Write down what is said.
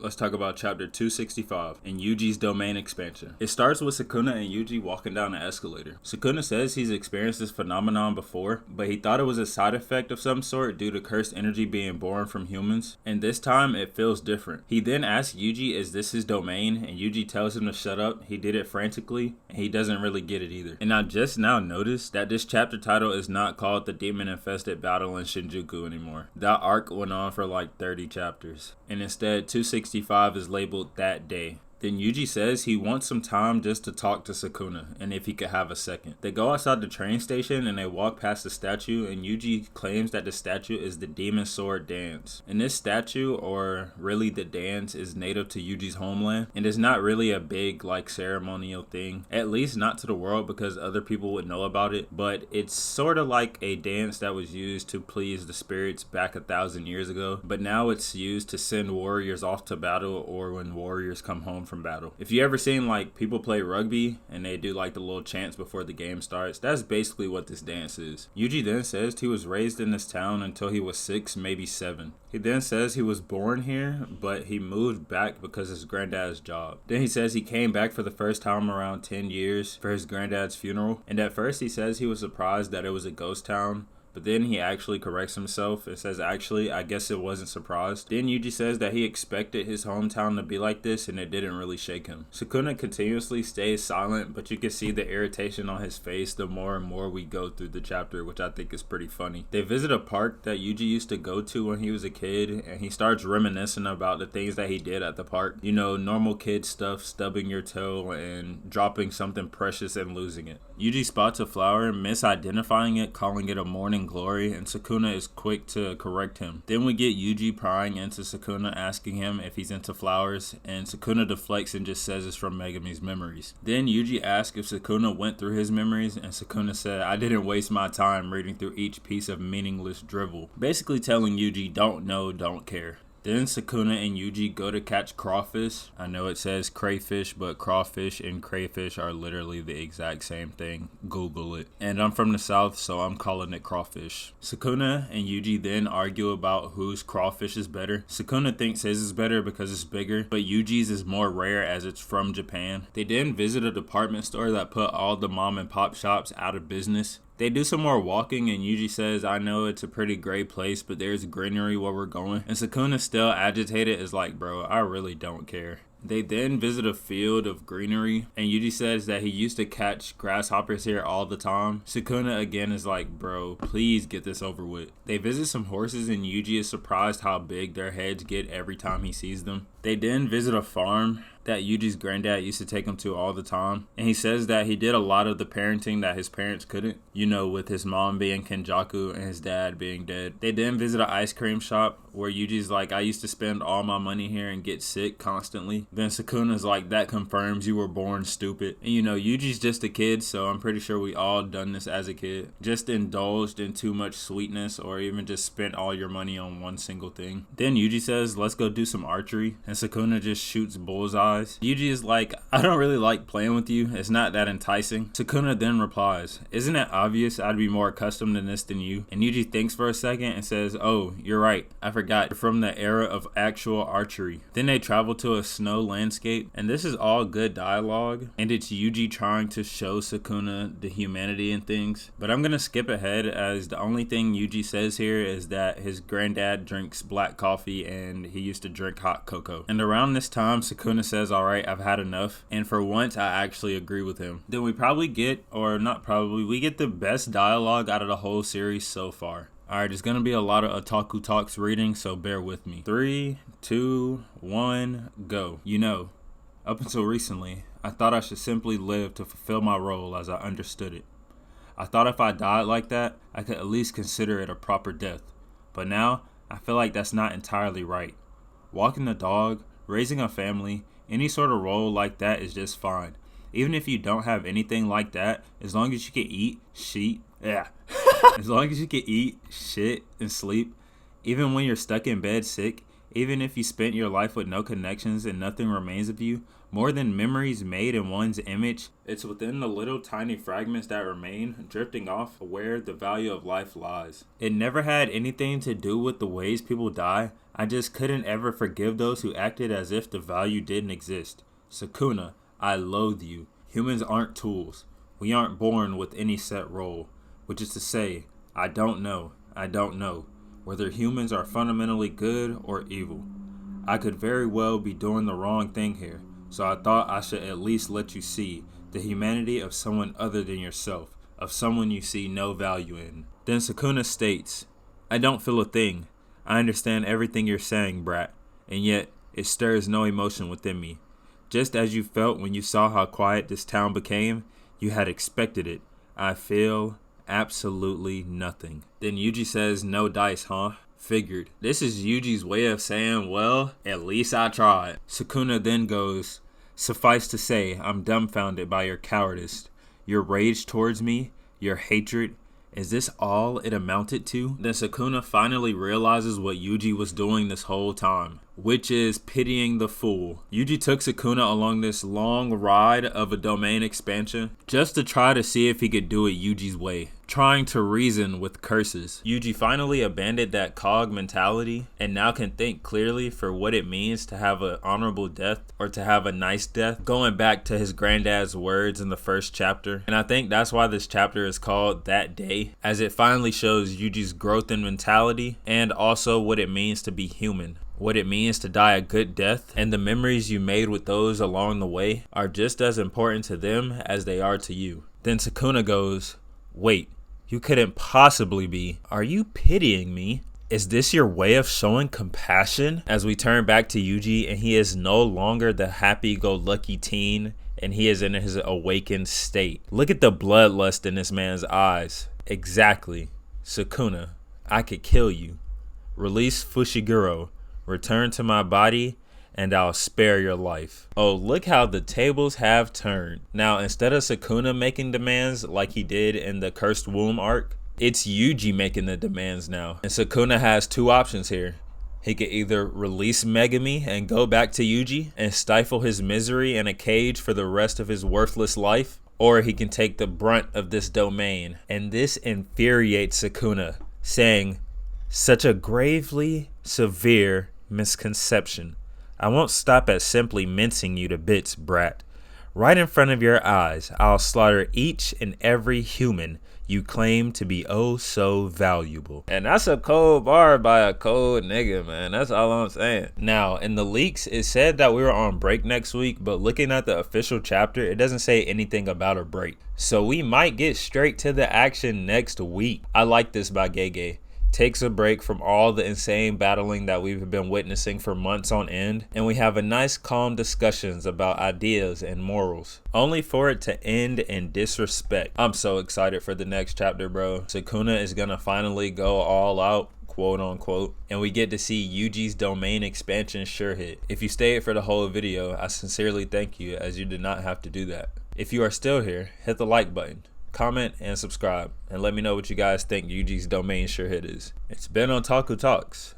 Let's talk about chapter 265 and Yuji's domain expansion. It starts with Sukuna and Yuji walking down the escalator. Sukuna says he's experienced this phenomenon before, but he thought it was a side effect of some sort due to cursed energy being born from humans, and this time it feels different. He then asks Yuji, is this his domain? And Yuji tells him to shut up. He did it frantically, and he doesn't really get it either. And I just now noticed that this chapter title is not called the Demon Infested Battle in Shinjuku anymore. That arc went on for like 30 chapters, and instead 265 is labeled That Day. Then Yuji says he wants some time just to talk to Sukuna, and if he could have a second. They go outside the train station and they walk past the statue, and Yuji claims that the statue is the Demon Sword Dance. And this statue, or really the dance, is native to Yuji's homeland, and is not really a big like ceremonial thing, at least not to the world because other people would know about it, but it's sort of like a dance that was used to please the spirits back 1,000 years ago, but now it's used to send warriors off to battle or when warriors come home from battle. If you ever seen like people play rugby and they do like the little chants before the game starts, that's basically what this dance is. Yuji then says he was raised in this town until he was 6, maybe 7. He then says he was born here, but he moved back because of his granddad's job. Then he says he came back for the first time around 10 years for his granddad's funeral, and at first he says he was surprised that it was a ghost town, but then he actually corrects himself and says, actually, I guess it wasn't surprised. Then Yuji says that he expected his hometown to be like this and it didn't really shake him. Sukuna continuously stays silent, but you can see the irritation on his face the more and more we go through the chapter, which I think is pretty funny. They visit a park that Yuji used to go to when he was a kid, and he starts reminiscing about the things that he did at the park. You know, normal kid stuff, stubbing your toe and dropping something precious and losing it. Yuji spots a flower, misidentifying it, calling it a morning glory, and Sukuna is quick to correct him. Then we get Yuji prying into Sukuna, asking him if he's into flowers, and Sukuna deflects and just says it's from Megami's memories. Then Yuji asks if Sukuna went through his memories, and Sukuna said, I didn't waste my time reading through each piece of meaningless drivel. Basically telling Yuji, don't know, don't care. Then Sukuna and Yuji go to catch crawfish. I know it says crayfish, but crawfish and crayfish are literally the exact same thing. Google it. And I'm from the south, so I'm calling it crawfish. Sukuna and Yuji then argue about whose crawfish is better. Sukuna thinks his is better because it's bigger, but Yuji's is more rare as it's from Japan. They then visit a department store that put all the mom and pop shops out of business. They do some more walking, and Yuji says, I know it's a pretty great place, but there's greenery where we're going. And Sukuna, still agitated, is like, bro, I really don't care. They then visit a field of greenery, and Yuji says that he used to catch grasshoppers here all the time. Sukuna again is like, bro, please get this over with. They visit some horses, and Yuji is surprised how big their heads get every time he sees them. They then visit a farm that Yuji's granddad used to take him to all the time, and he says that he did a lot of the parenting that his parents couldn't, you know, with his mom being Kenjaku and his dad being dead. They then visit an ice cream shop where Yuji's like, I used to spend all my money here and get sick constantly. Then Sukuna's like, that confirms you were born stupid. And you know, Yuji's just a kid, so I'm pretty sure we all done this as a kid. Just indulged in too much sweetness, or even just spent all your money on one single thing. Then Yuji says, let's go do some archery, and Sukuna just shoots bullseyes. Yuji is like, I don't really like playing with you, it's not that enticing. Sukuna then replies, isn't it obvious I'd be more accustomed to this than you? And Yuji thinks for a second and says, oh, you're right, I forgot, you're from the era of actual archery. Then they travel to a snow landscape, and this is all good dialogue, and it's Yuji trying to show Sukuna the humanity and things. But I'm gonna skip ahead, as the only thing Yuji says here is that his granddad drinks black coffee and he used to drink hot cocoa. And around this time, Sukuna says, alright, I've had enough. And for once, I actually agree with him. Then we we get the best dialogue out of the whole series so far. Alright, it's gonna be a lot of Otaku Talks reading, so bear with me. 3, 2, 1, go. You know, up until recently, I thought I should simply live to fulfill my role as I understood it. I thought if I died like that, I could at least consider it a proper death. But now, I feel like that's not entirely right. Walking the dog, raising a family, any sort of role like that is just fine. Even if you don't have anything like that, as long as you can eat, as long as you can eat, shit, and sleep, even when you're stuck in bed sick, Even if you spent your life with no connections and nothing remains of you, more than memories made in one's image, it's within the little tiny fragments that remain, drifting off where the value of life lies. It never had anything to do with the ways people die. I just couldn't ever forgive those who acted as if the value didn't exist. Sukuna, I loathe you. Humans aren't tools. We aren't born with any set role. Which is to say, I don't know whether humans are fundamentally good or evil. I could very well be doing the wrong thing here, so I thought I should at least let you see the humanity of someone other than yourself, of someone you see no value in. Then Sukuna states, I don't feel a thing. I understand everything you're saying, brat, and yet it stirs no emotion within me. Just as you felt when you saw how quiet this town became, you had expected it. I feel absolutely nothing. Then Yuji says, no dice, huh? Figured. This is Yuji's way of saying, well, at least I tried. Sukuna then goes, suffice to say, I'm dumbfounded by your cowardice, your rage towards me, your hatred. Is this all it amounted to? Then Sukuna finally realizes what Yuji was doing this whole time, which is pitying the fool. Yuji took Sukuna along this long ride of a domain expansion just to try to see if he could do it Yuji's way, trying to reason with curses. Yuji finally abandoned that cog mentality and now can think clearly for what it means to have an honorable death or to have a nice death, going back to his granddad's words in the first chapter. And I think that's why this chapter is called That Day, as it finally shows Yuji's growth in mentality and also what it means to be human. What it means to die a good death, and the memories you made with those along the way are just as important to them as they are to you. Then Sukuna goes, wait, you couldn't possibly be. Are you pitying me? Is this your way of showing compassion? As we turn back to Yuji and he is no longer the happy-go-lucky teen and he is in his awakened state. Look at the bloodlust in this man's eyes. Exactly. Sukuna, I could kill you. Release fushiguro. Return to my body and I'll spare your life. Oh, look how the tables have turned. Now, instead of Sukuna making demands like he did in the Cursed Womb arc, it's Yuji making the demands now. And Sukuna has two options here. He could either release Megami and go back to Yuji and stifle his misery in a cage for the rest of his worthless life, or he can take the brunt of this domain. And this infuriates Sukuna, saying, such a gravely severe misconception. I won't stop at simply mincing you to bits, brat. Right in front of your eyes, I'll slaughter each and every human you claim to be oh so valuable. And that's a cold bar by a cold nigga, man. That's all I'm saying. Now, in the leaks, it said that we were on break next week, but looking at the official chapter, it doesn't say anything about a break. So we might get straight to the action next week. I like this by Gege. Takes a break from all the insane battling that we've been witnessing for months on end, and we have a nice calm discussions about ideas and morals, only for it to end in disrespect. I'm so excited for the next chapter, bro. Sukuna is gonna finally go all out, quote unquote, and we get to see Yuji's domain expansion sure hit. If you stayed for the whole video, I sincerely thank you, as you did not have to do that. If you are still here, hit the like button. Comment and subscribe, and let me know what you guys think Yuji's domain sure hit is. It's been Otaku Talks.